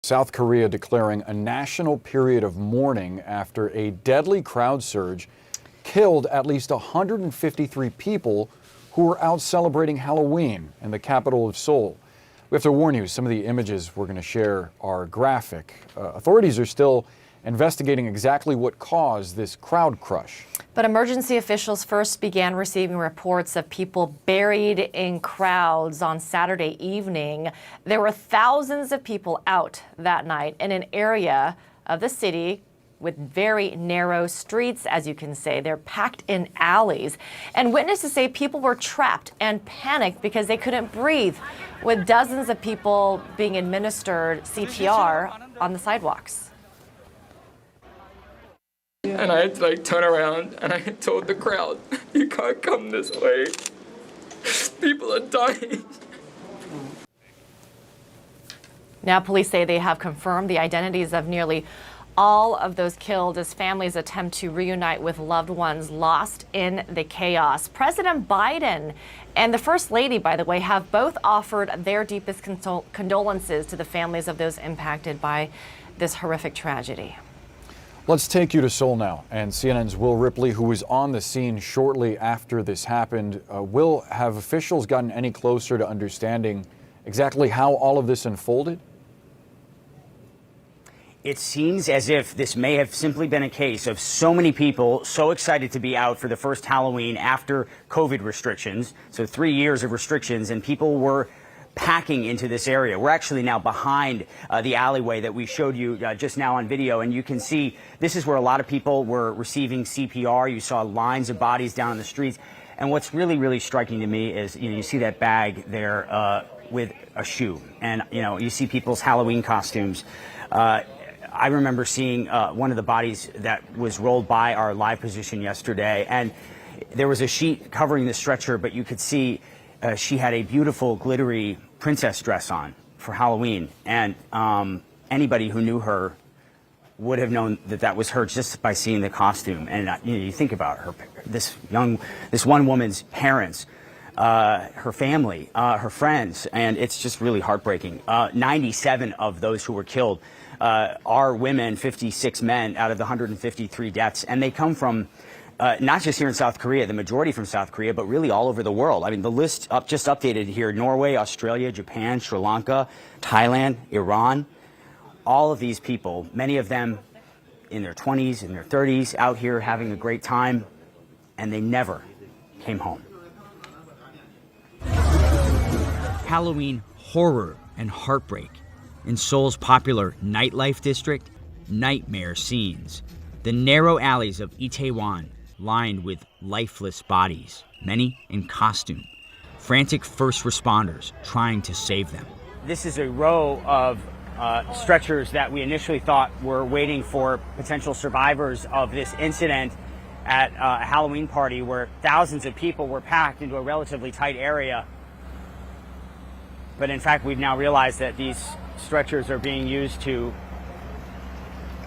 South Korea declaring a national period of mourning after a deadly crowd surge killed at least 153 people who were out celebrating Halloween in the capital of Seoul. We have to warn you, some of the images we're going to share are graphic. Authorities are still investigating exactly what caused this crowd crush. But emergency officials first began receiving reports of people buried in crowds on Saturday evening. There were thousands of people out that night in an area of the city with very narrow streets, as you can say. They're packed in alleys. And witnesses say people were trapped and panicked because they couldn't breathe, with dozens of people being administered CPR on the sidewalks. And I had to turn around and I told the crowd, you can't come this way. People are dying. Now police say they have confirmed the identities of nearly all of those killed as families attempt to reunite with loved ones lost in the chaos. President Biden and the First Lady, by the way, have both offered their deepest condolences to the families of those impacted by this horrific tragedy. Let's take you to Seoul now, and CNN's Will Ripley, who was on the scene shortly after this happened. Will, have officials gotten any closer to understanding exactly how all of this unfolded? It seems as if this may have simply been a case of so many people so excited to be out for the first Halloween after COVID restrictions. So 3 years of restrictions, and people were packing into this area. We're actually now behind the alleyway that we showed you just now on video, and you can see this is where a lot of people were receiving CPR. You saw lines of bodies down on the streets. And what's really, really striking to me is, you see that bag there with a shoe, and you see people's Halloween costumes. I remember seeing one of the bodies that was rolled by our live position yesterday, and there was a sheet covering the stretcher, but you could see she had a beautiful glittery princess dress on for Halloween, and anybody who knew her would have known that that was her just by seeing the costume. And you think about her, this one woman's parents, her family, her friends, and it's just really heartbreaking. 97 of those who were killed are women, 56 men out of the 153 deaths, and they come from not just here in South Korea, the majority from South Korea, but really all over the world. I mean, the list just updated here: Norway, Australia, Japan, Sri Lanka, Thailand, Iran. All of these people, many of them in their 20s, in their 30s, out here having a great time, and they never came home. Halloween horror and heartbreak. In Seoul's popular nightlife district, nightmare scenes. The narrow alleys of Itaewon lined with lifeless bodies, many in costume. Frantic first responders trying to save them. This is a row of stretchers that we initially thought were waiting for potential survivors of this incident at a Halloween party where thousands of people were packed into a relatively tight area. But in fact, we've now realized that these stretchers are being used to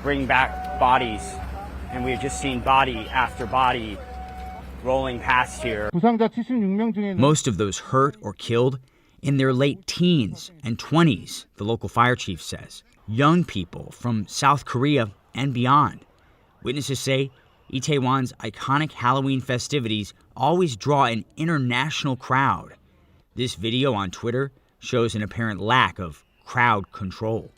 bring back bodies, and we've just seen body after body rolling past here. Most of those hurt or killed in their late teens and 20s, the local fire chief says. Young people from South Korea and beyond. Witnesses say Itaewon's iconic Halloween festivities always draw an international crowd. This video on Twitter shows an apparent lack of crowd control.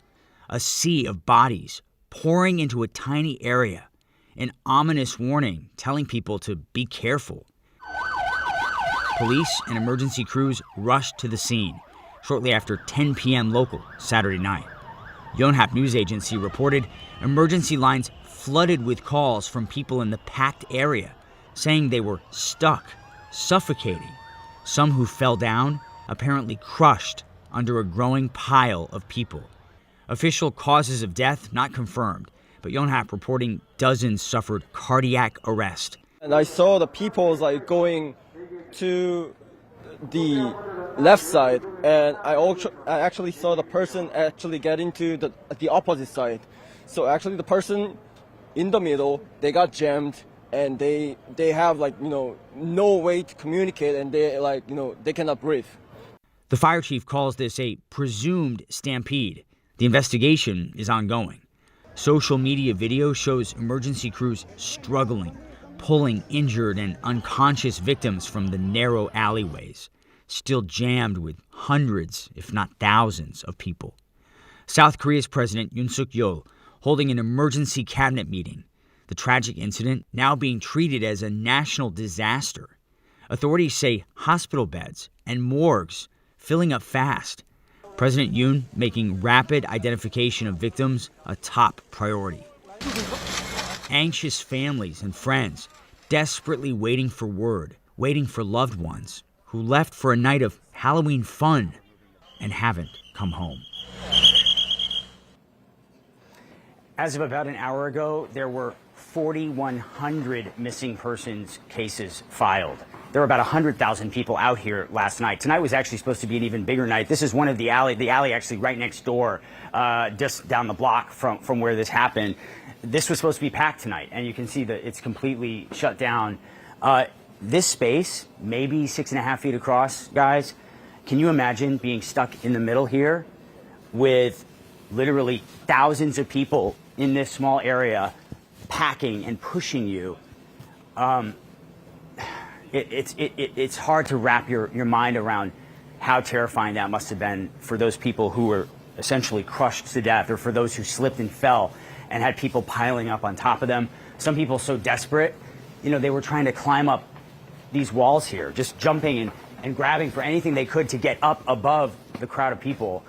A sea of bodies pouring into a tiny area. An ominous warning telling people to be careful. Police and emergency crews rushed to the scene shortly after 10 p.m. local Saturday night. Yonhap News Agency reported emergency lines flooded with calls from people in the packed area saying they were stuck, suffocating. Some who fell down apparently crushed under a growing pile of people. Official causes of death not confirmed, but Yonhap reporting dozens suffered cardiac arrest. And I saw the people going to the left side, and I actually saw the person actually get into the opposite side. So actually the person in the middle, they got jammed, and they have no way to communicate, and they cannot breathe. The fire chief calls this a presumed stampede. The investigation is ongoing. Social media video shows emergency crews struggling, pulling injured and unconscious victims from the narrow alleyways, still jammed with hundreds, if not thousands, of people. South Korea's President Yoon Suk-yeol holding an emergency cabinet meeting, the tragic incident now being treated as a national disaster. Authorities say hospital beds and morgues filling up fast. President Yoon making rapid identification of victims a top priority. Anxious families and friends desperately waiting for word, waiting for loved ones who left for a night of Halloween fun and haven't come home. As of about an hour ago, there were 4,100 missing persons cases filed. There were about 100,000 people out here last night. Tonight was actually supposed to be an even bigger night. This is one of the alley actually right next door, just down the block from where this happened. This was supposed to be packed tonight, and you can see that it's completely shut down. This space, maybe 6.5 feet across, guys. Can you imagine being stuck in the middle here with literally thousands of people in this small area packing and pushing you? It's hard to wrap your mind around how terrifying that must have been for those people who were essentially crushed to death, or for those who slipped and fell and had people piling up on top of them. Some people so desperate, they were trying to climb up these walls here, just jumping and grabbing for anything they could to get up above the crowd of people.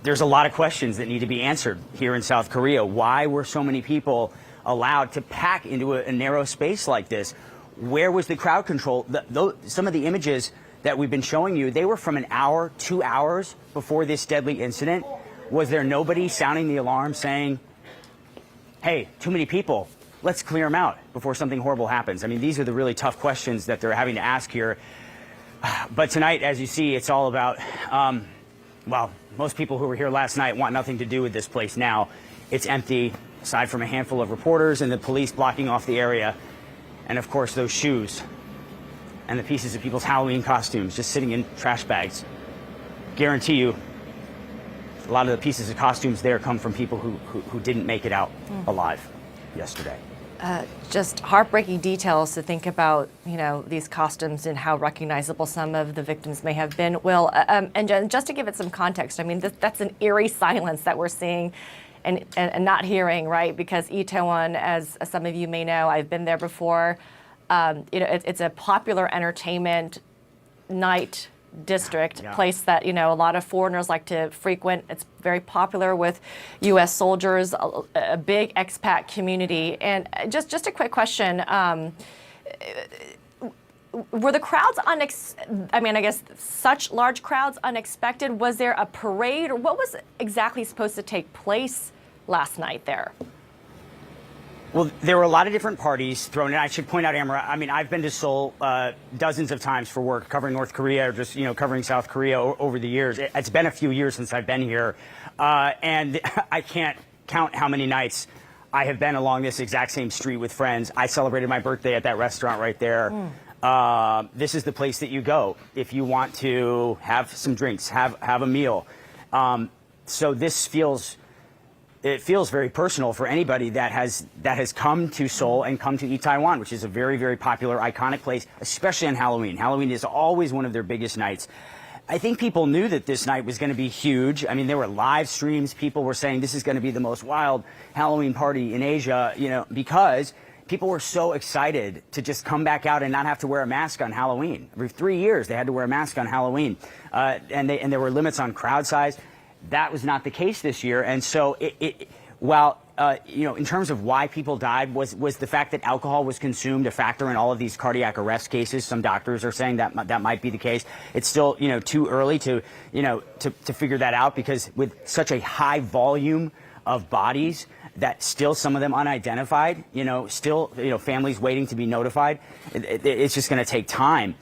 There's a lot of questions that need to be answered here in South Korea. Why were so many people allowed to pack into a narrow space like this? Where was the crowd control? Some of the images that we've been showing you, they were from an hour, 2 hours before this deadly incident. Was there nobody sounding the alarm saying, hey, too many people, let's clear them out before something horrible happens? I mean, these are the really tough questions that they're having to ask here. But tonight, as you see, it's all about, most people who were here last night want nothing to do with this place now. It's empty, aside from a handful of reporters and the police blocking off the area. And of course, those shoes and the pieces of people's Halloween costumes just sitting in trash bags. Guarantee you, a lot of the pieces of costumes there come from people who didn't make it out alive yesterday. Just heartbreaking details to think about, these costumes and how recognizable some of the victims may have been. Will, and just to give it some context, I mean, that's an eerie silence that we're seeing and not hearing, right? Because Itaewon, as some of you may know, I've been there before. It's a popular entertainment night district, place that a lot of foreigners like to frequent. It's very popular with U.S. soldiers, a big expat community. And just a quick question: were the crowds I guess such large crowds unexpected? Was there a parade, or what was exactly supposed to take place last night there? Well, there were a lot of different parties thrown in. I should point out, Amara, I mean, I've been to Seoul dozens of times for work, covering North Korea, or just, covering South Korea over the years. It's been a few years since I've been here, and I can't count how many nights I have been along this exact same street with friends. I celebrated my birthday at that restaurant right there. This is the place that you go if you want to have some drinks, have a meal. So this feels very personal for anybody that has come to Seoul and come to Itaewon, which is a very, very popular, iconic place, especially on Halloween. Halloween is always one of their biggest nights. I think people knew that this night was going to be huge. I mean, there were live streams. People were saying this is going to be the most wild Halloween party in Asia, because people were so excited to just come back out and not have to wear a mask on Halloween. Every 3 years, they had to wear a mask on Halloween, and there were limits on crowd size. That was not the case this year, and so while in terms of why people died, was the fact that alcohol was consumed a factor in all of these cardiac arrest cases? Some doctors are saying that might be the case. It's still too early to figure that out, because with such a high volume of bodies that still, some of them unidentified, still families waiting to be notified, it's just going to take time.